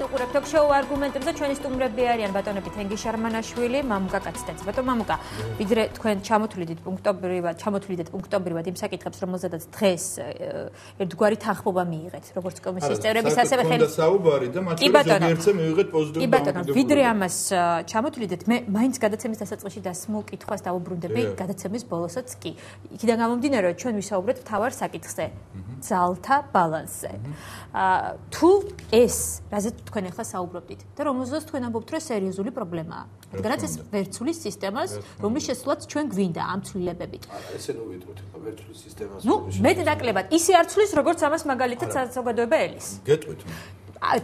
უყურებთ ток-შოუ არგუმენტებზე ჩვენი სტუმრები არიან ბატონები თენგი შარმანაშვილი, მამუკა კაცდაც. ბატონ მამუკა, ვიდრე თქვენ ჩამოთვლიდით პუნქტობრივად იმ საკითხებს, რომელზედაც დღეს ერთგვარი თანხმობა მიიღეთ, როგორც კომისიის წევრების, ასევე ხელისაუბარი და მათ შორის ზოგიერთზე მივიღეთ პოზიტიური დამოკიდებულება. ვიდრე ამას ჩამოთვლიდით, მე მაინც გადაცემის დასაწყისში დასმულ კითხვას დავუბრუნდები, გადაცემის ბოლოსაც კი. იქიდან გამომდინარე, რომ ჩვენ ვისაუბრეთ მთავარ საკითხზე, ძალთა ბალანსზე. თუ ეს, რაზეც თქვენ ახლა საუბრობდით და რომელზეც თქვენ ამბობთ, რომ სერიოზული პრობლემაა. რადგანაც ეს ვერცულის სისტემას, რომლის შესულაც ჩვენ გვინდა ამ ცვლილებებით. ესე ნუ ვიტყვით ახლა ვერცულის სისტემას. მეტნაკლებად ისე არ ცვლის, როგორც ამას მაგალითად საზოგადოება ელის. გეტყვით.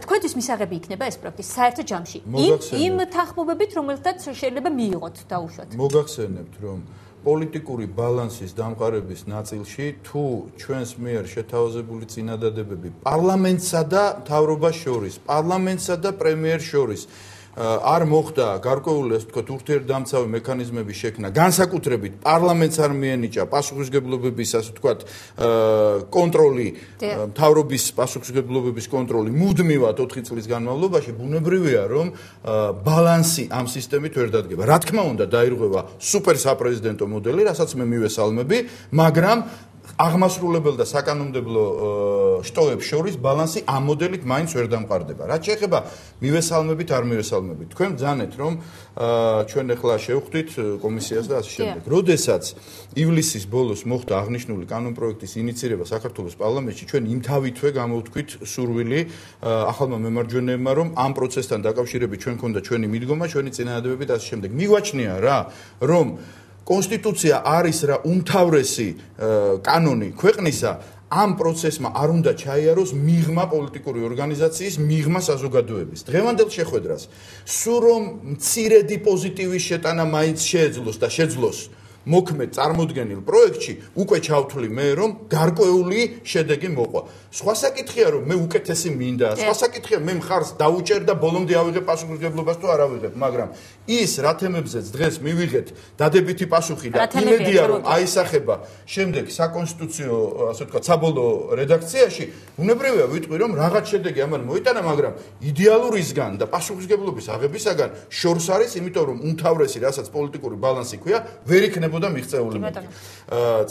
თქვენთვის მისაღები იქნება ეს პროექტი საერთო ჯამში. იმ თანხმობებით, რომელთაც შეიძლება მიიღოთ დაუშვათ. მოგახსენებთ, რომ პოლიტიკური ბალანსის დამყარების ნაწილში თუ ჩვენს მიერ შეთავაზებული წინადადებები პარლამენტსა და მთავრობას შორის, პარლამენტსა და პრემიერს შორის არ მოხდა გარკვეული ასე ვთქვათ ურთიერთდამცავი მექანიზმების შექმნა, განსაკუთრებით პარლამენტს არ მიენიჭა პასუხისმგებლობების ასე ვთქვათ კონტროლი, მთავრობის პასუხისმგებლობების კონტროლი მუდმივად 4 წლის განმავლობაში, ბუნებრივია რომ ბალანსი ამ სისტემით ვერ დადგება. რა თქმა უნდა დაირღვევა სუპერ საპრეზიდენტო მოდელი, რასაც მე მივესალმები, მაგრამ აღმასრულებელ და საკანონმდებლო შტოებს შორის ბალანსი ამ მოდელით მაინც ვერ დამყარდება. რაც შეეხება მივესალმებით, არ მივესალმებით. თქვენ ბრძანეთ, რომ ჩვენ ახლა შევხვდით კომისიას და ასე შემდეგ. როდესაც ივლისის ბოლოს მოხდა აღნიშნული კანონპროექტის ინიცირება საქართველოს პარლამენტში, ჩვენ იმთავითვე გამოვთქვით სურვილი ახალმა მემარჯვენეებმა, რომ ამ პროცესთან დაკავშირებით ჩვენ ქონდა ჩვენი მიდგომა, ჩვენი წინადადებები და ასე შემდეგ. მიგვაჩნია რა, რომ კონსტიტუცია არის რა უმთავრესი კანონი ქვეყნისა, ამ პროცესმა არ უნდა ჩაიაროს მიღმა პოლიტიკური ორგანიზაციის, მიღმა საზოგადოების. დღევანდელ შეხვედრას სულ რომ მცირედი პოზიტივის შეტანა მაინც შეეძლოს და შეძლოს მოქმედ წარმოდგენილ პროექტში, უკვე ჩავთვლი მე, რომ გარკვეული შედეგი მოყვა. სხვა საკითხია, რომ მე უკეთესი მინდა, სხვა საკითხია, მე მხარს დავუჭერ და ბოლომდე ავიღებ პასუხისმგებლობას თუ არ ავიღებ, მაგრამ ის რა თემებზეც დღეს მივიღეთ დადებითი პასუხი და იმედია, რომ აისახება შემდეგ საკონსტიტუციო, ასე ვთქვათ, საბოლოო რედაქციაში, ბუნებრივია ვიტყვი, რომ რაღაც შედეგი ამან მოიტანა, მაგრამ იდეალურისგან და პასუხისმგებლობის აღებისაგან შორს არის, იმიტომ რომ უმთავრესი, რასაც პოლიტიკური ბალანსი ქვია, ვერ იქნებოდა მიღწეული.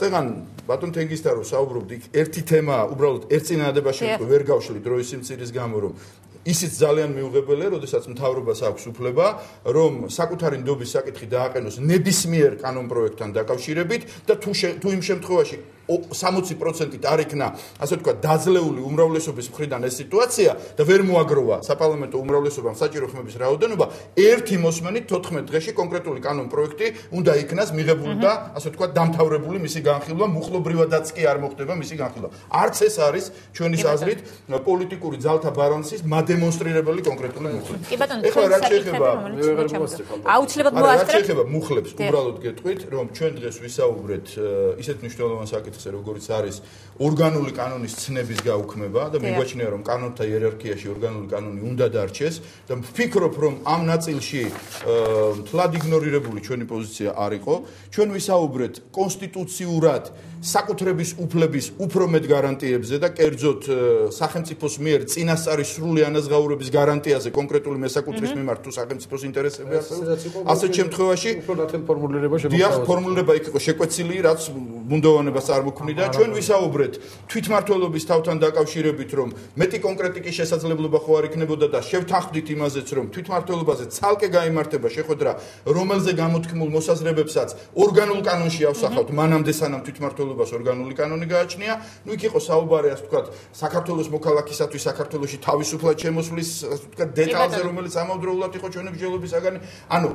წეგან ბატონ თენგისთან რომ საუბრობთ, იქ ერთი თემა უბრალოდ ერთ წინადადებაში ვერ გავშლით დროის სიმცირის გამო, რომ ისიც ძალიან მიუღებელია, როდესაც მთავრობას აქვს უფლება, რომ საკუთარი ნდობის საკითხი დააყენოს ნებისმიერ კანონპროექტთან დაკავშირებით და თუ იმ შემთხვევაში 60%-ით არ იქნა, ასე ვთქვათ, დაძლეული უმრავლესობის მხრიდან ეს სიტუაცია და ვერ მოაგროვა საპარლამენტო უმრავლესობამ საჭირო ხმების რაოდენობა, ერთი მოსმენით 14 დღეში კონკრეტული კანონპროექტი უნდა იქნას მიღებული და ასე ვთქვათ, დამთავრებული მისი განხილვა, მუხლობრივადაც კი არ მოხდება მისი განხილვა. არც ეს არის ჩვენი აზრით პოლიტიკური ძალთა ბალანსის დემონსტრირებელი კონკრეტული მუხლები. ეხლა რა შეეხება აუცილებლად მოასწრებთ. რა შეეხება მუხლებს, უბრალოდ გეტყვით, რომ ჩვენ დღეს ვისაუბრეთ ისეთ მნიშვნელოვან საკითხზე, როგორც არის ორგანული კანონის ცნების გაუქმება და მიგვაჩნია, რომ კანონთა იერარქიაში ორგანული კანონი უნდა დარჩეს და ვფიქრობ, რომ ამ ნაწილში მთლად იგნორირებული ჩვენი პოზიცია არ იყო. ჩვენ ვისაუბრეთ კონსტიტუციურად საკუთრების უფლების უფრო მეტ გარანტიებზე და კერძოდ სახელმწიფოს მიერ წინასწარი სრული ანაზღაურების გარანტიაზე კონკრეტული მესაკუთრის მიმართ თუ სახელმწიფოს ინტერესები არსებობს. ასეთ შემთხვევაში უფრო ნათელ ფორმულირება შემოგვიყვება. დიახ, ფორმულირება იქ იყო შეკვეცილი, რაც ბუნდოვანებას არ მოქმნიდა. ჩვენ ვისაუბრეთ თვითმმართველობის თავთან დაკავშირებით, რომ მეტი კონკრეტიკის შესაძლებლობა ხო არ იქნებოდა და შევთანხმდით იმაზეც, რომ თვითმმართველობაზე ცალკე გაიმართება შეხვედრა, რომელზე გამოთქმულ მოსაზრებებსაც ორგანულ კანონში ავსახავთ, მანამდე სანამ თვითმმართველობას ორგანული კანონი გააჩნია. ნუ იქ იყო საუბარი, ასე ვთქვათ, საქართველოს მოქალაქისათვის საქართველოში თავისუფლად შემოსვლის, ასე ვთქვათ, დეტალზე, რომელიც ამავდროულად იყო ჩვენი მსჯელობისაგან. ანუ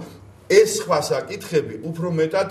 ეს სხვა საკითხები უფრო მეტად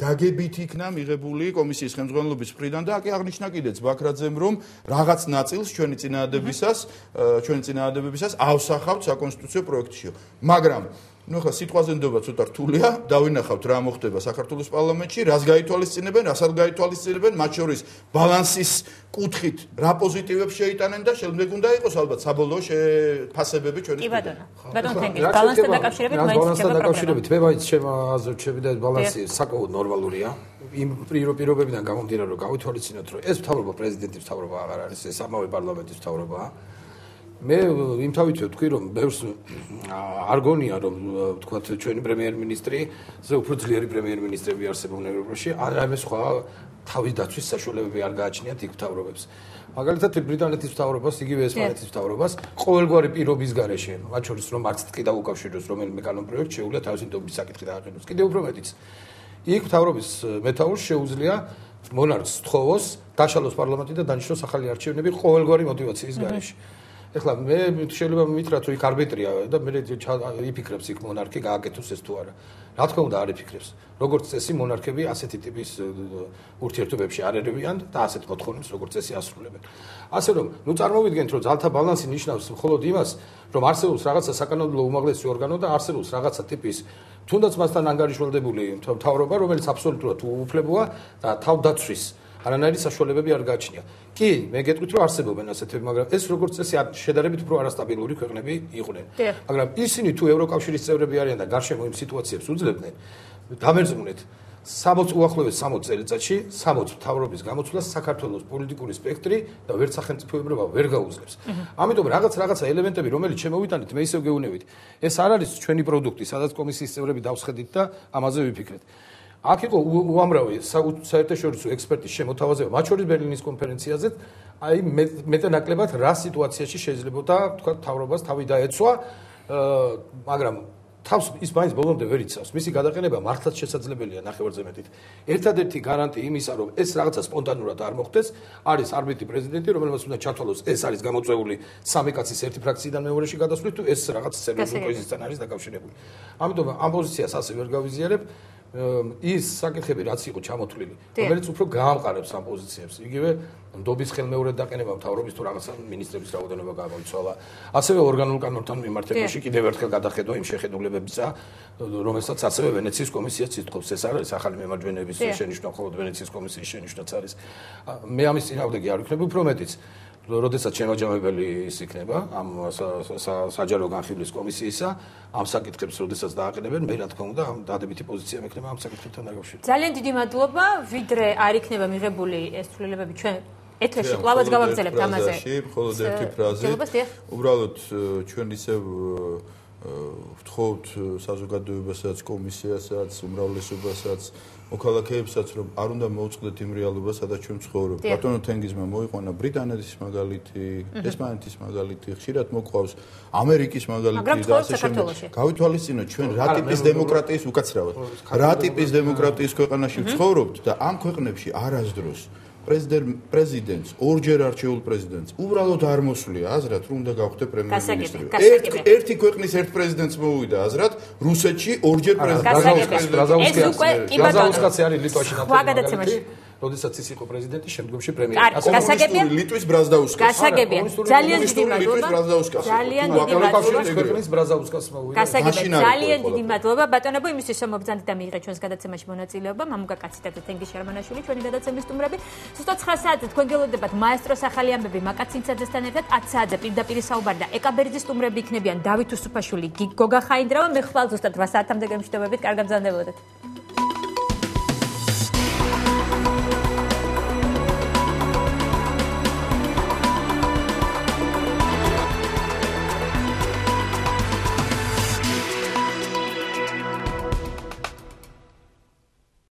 გაგებით იქნა მიღებული კომისიის ხელმძღვანელობის მხრიდან და აკი აღნიშნა კიდეც ბაქრაძემ, რომ რაღაც ნაწილს ჩვენი წინადადებებისას ავსახავთ საკონსტიტუციო პროექტში. მაგრამ ნუ ხა სიტყვაზე ნდობა ცოტა რთულია, დავინახავთ რა მოხდება საქართველოს პარლამენტში, რას გაითვალისწინებენ, რასაც გაითვალისწინებენ, მათ შორის ბალანსის კუთხით რა პოზიტივებს შეიტანენ და შემდეგ უნდა იყოს ალბათ საბოლოო შეფასებები ჩვენი. კი ბატონო. ბატონო თენგის ბალანსთან დაკავშირებით მაინც შეიძლება დაკავშირებით მე მაინც ჩემ აზრით შევიდა ბალანსი საკმაოდ ნორმალურია. იმ პირობებიდან გამომდინარე რომ გავითვალისწინოთ რომ ეს მთავრობა პრეზიდენტის მთავრობა აღარ არის, ეს ამავე პარლამენტის მთავრობაა. მე იმთავითვე ვთქვი რომ ბევრს არ გონია რომ თქვათ ჩვენი პრემიერ-მინისტრი ზე უფრო ძლიერი პრემიერ-მინისტრები არსებობენ ევროპაში აი მე სხვა თავის დაცვის საშუალებები არ გააჩნიათ იქ მთავრობებს მაგალითად ბრიტანეთის მთავრობას იგივე ესპანეთის მთავრობას ყოველგვარი პირობის გარეშე მათ შორის რომ არც ტყი დაუკავშიროს რომელიმე კანონპროექტ შეუძლია თავისი დობის საკითხი დააყენოს კიდევ უფრო მეტიც იქ მთავრობის მეთაურს შეუძლია მონარქს თხოვოს დაშალოს პარლამენტი და დანიშნოს ახალი არჩევნები ყოველგვარი მოტივაციის გარეშე ეხლა მე შეიძლება მითხრათ რომ იქ არბიტრია და მე იფიქრებს იქ მონარქი გააკეთოს ეს თუ არა რა თქმა უნდა არ იფიქრებს როგორც წესი მონარქები ასეთი ტიპის ურთიერთობებში არ ერევიან და ასეთ მოთხოვნებს როგორც წესი ასრულებენ ასე რომ ნუ წარმოვიდგენთ რომ ძალთა ბალანსი ნიშნავს მხოლოდ იმას რომ არსებობს რაღაცა საკანონმდებლო უმაღლესი ორგანო და არსებობს რაღაცა ტიპის თუნდაც მასთან ანგარიშვალდებული მთავრობა რომელიც აბსოლუტურად უუფლებოა და თავდაცვის არანაირი საშუალებები არ გააჩნია. კი, მე გეტყვით რომ არსებობენ ასეთები, მაგრამ ეს როგორც წესი შედარებით უფრო არასტაბილური ქვეყნები იყვნენ. მაგრამ ისინი თუ ევროკავშირის წევრები არიან და გარშემო იმ სიტუაციებს უძლებდნენ, დამერწმუნეთ, 60 უახლოეს 60 წელიწადში 60 მთავრობის გამოცვლას საქართველოს პოლიტიკური სპექტრი და ვერც სახელმწიფოებრობა ვერ გაუძლებს. ამიტომ რაღაცა ელემენტები, რომელიც შემოვიტანეთ, მე ისევ გეუბნებით. ეს არ არის ჩვენი პროდუქტი, სადაც კომისიის წევრები დავსხედით და ამაზე ვიფიქრეთ. აქ იყო უამრავი საერთაშორისო ექსპერტის შემოთავაზება, მათ შორის ბერლინის კონფერენციაზე, აი მეტანაკლებად რა სიტუაციაში შეიძლებოდა თქვა მთავრობას თავი დაეცვა, მაგრამ თავს ის მაინც ბოლომდე ვერ იცავს. მისი გადაყენება მართლაც შესაძლებელია ნახევარზე მეტით. ერთადერთი გარანტი იმისა, რომ ეს რაღაცა სპონტანურად არ მოხდეს, არის არბიტრი პრეზიდენტი, რომელმაც უნდა ჩათვალოს, ეს არის გამოწვეული სამი კაცის ერთი ფრაქციიდან მეორეში გადასვლით, თუ ეს რაღაც სერიოზულ კრიზისთან არის დაკავშირებული. ამიტომ ამ პოზიციას ასე ვერ გავიზიარებ. ის საკითხები რაც იყო ჩამოთვლილი, რომელიც უფრო გაამყარებს ამ პოზიციებს. იგივე ნდობის ხელმეორედ დაყენება მთავრობის თუ რაღაცა მინისტრების რაოდენობა გამოიცვალა. ასევე ორგანულ კანონთან მიმართებაში კიდევ ერთხელ გადახედვა იმ შეხედულებებისა, რომელსაც ასევე ვენეციის კომისიაც ითხოვს. ეს არის ახალი მემარჯვენეების შენიშვნა, მხოლოდ ვენეციის კომისიის შენიშვნაც არის. მე ამის წინააღმდეგი არ ვიქნები, უფრო მეტიც. როდესაც შემაჯამებელი ის იქნება ამ საჯარო განხილვის კომისიისა, ამ საკითხებს როდესაც დააყენებენ, მე რა თქმა უნდა, ამ დადებითი პოზიცია მექნება ამ საკითხებთან დაკავშირებით. ძალიან დიდი მადლობა, ვიდრე არ იქნება მიღებული ეს ცვლილებები ჩვენ ეთერში კლავაც გავაგზავნებთ ამაზე. მხოლოდ ერთი ფრაზი. უბრალოდ ჩვენ ისევ ვთხოვთ საზოგადოებასაც, კომისიასაც, უმრავლესობასაც, მოქალაქეებსაც, რომ არ უნდა მოუწყდეთ იმ რეალობას, სადაც ჩვენ ცხოვრობთ. ბატონო თენგიზმა მოიყვანა ბრიტანეთის მაგალითი, ესპანეთის მაგალითი, ხშირად მოყვავს ამერიკის მაგალითი და ასე შემდეგ. გავითვალისწინოთ ჩვენ რა ტიპის დემოკრატიის უკაცრავად. რა ტიპის დემოკრატიის ქვეყანაში ვცხოვრობთ და ამ ქვეყნებში არასდროს პრეზიდენტს, ორჯერ არჩეულ პრეზიდენტს უბრალოდ არ მოსვლია აზრად, რომ უნდა გავხდე პრემიერ-მინისტრი. ერთი ქვეყნის ერთ პრეზიდენტს მოუვიდა აზრად, რუსეთში ორჯერ ბრაზაუსკაცი არის ლიტვაში ნაციონალური. როდესაც ის იყო პრეზიდენტი, შემდგომში პრემიერი. გასაგებია ლიტვის ბრაზდაუსკას. გასაგებია. ძალიან დიდი მადლობა. ძალიან დიდი მადლობა. ქვეყნის ბრაზაუსკას მოუვიდა. გასაგებია. ძალიან დიდი მადლობა. ბატონებო, იმისთვის რომ მობრძანეთ და მიიღეთ ჩვენს გადაცემაში მონაწილეობა. მამუკა კაცითა და თენგიზ შერმანაშვილი, ჩვენი გადაცემის სტუმრები. ზუსტად 9 საათზე თქვენ გელოდებათ მაესტროს ახალი ამბები მაკაცინცაძესთან ერთად 10 საათზე პირდაპირ საუბარი და ეკაბერიძის სტუმრები იქნებიან დავით უსუფაშვილი, გოგა ხაინდრავა. მე ხვალ ზუსტად 8 საათამდე გემშვიდობებით. კარგად ბრძანდებოდეთ.